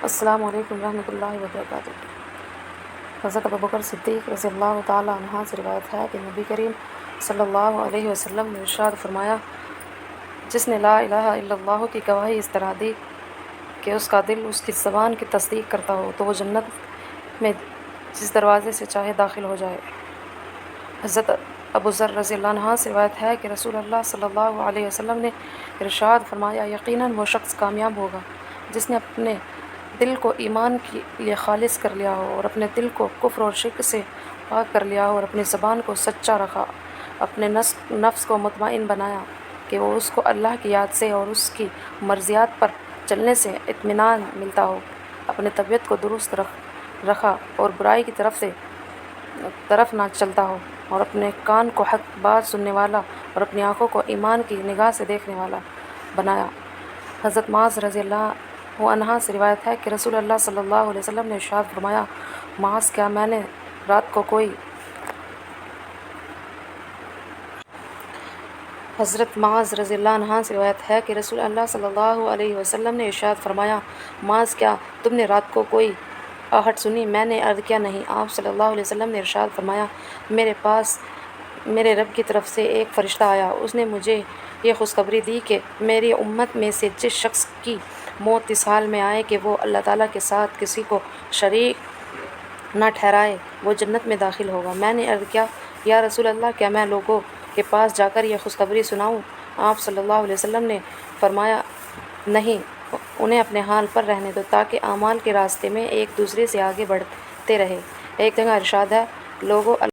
السلام علیکم ورحمۃ اللہ وبرکاتہ۔ حضرت ابوبکر صدیق رضی اللہ تعالیٰ عنہ سے روایت ہے کہ نبی کریم صلی اللہ علیہ وسلم نے ارشاد فرمایا، جس نے لا الہ الا اللہ کی گواہی اس طرح دی کہ اس کا دل اس کی زبان کی تصدیق کرتا ہو تو وہ جنت میں جس دروازے سے چاہے داخل ہو جائے۔ حضرت ابو ذر رضی اللہ عنہ سے روایت ہے کہ رسول اللہ صلی اللہ علیہ وسلم نے ارشاد فرمایا، یقیناً وہ شخص کامیاب ہوگا جس نے اپنے دل کو ایمان کے لیے خالص کر لیا ہو اور اپنے دل کو کفر اور شرک سے پاک کر لیا ہو اور اپنی زبان کو سچا رکھا، اپنے نفس کو مطمئن بنایا کہ وہ اس کو اللہ کی یاد سے اور اس کی مرضیات پر چلنے سے اطمینان ملتا ہو، اپنے طبیعت کو درست رکھا اور برائی کی طرف نہ چلتا ہو، اور اپنے کان کو حق بات سننے والا اور اپنی آنکھوں کو ایمان کی نگاہ سے دیکھنے والا بنایا۔ حضرت معاذ رضی اللہ عنہ سے روایت ہے کہ رسول اللہ صلی اللہ علیہ وسلم نے ارشاد فرمایا، معاذ کیا میں نے رات کو کوئی حضرت معاذ رضی اللہ عنہ سے روایت ہے کہ رسول اللہ صلی اللہ علیہ وسلم نے ارشاد فرمایا، معاذ کیا تم نے رات کو کوئی آہٹ سنی؟ میں نے عرض کیا نہیں۔ آپ صلی اللہ علیہ وسلم نے ارشاد فرمایا، میرے پاس میرے رب کی طرف سے ایک فرشتہ آیا، اس نے مجھے یہ خوشخبری دی کہ میری امت میں سے جس شخص کی موت اس حال میں آئے کہ وہ اللہ تعالیٰ کے ساتھ کسی کو شریک نہ ٹھہرائے، وہ جنت میں داخل ہوگا۔ میں نے عرض کیا، یا رسول اللہ، کیا میں لوگوں کے پاس جا کر یہ خوشخبری سناؤں؟ آپ صلی اللہ علیہ وسلم نے فرمایا، نہیں، انہیں اپنے حال پر رہنے دو تاکہ اعمال کے راستے میں ایک دوسرے سے آگے بڑھتے رہیں۔ ایک جگہ ارشاد ہے، لوگوں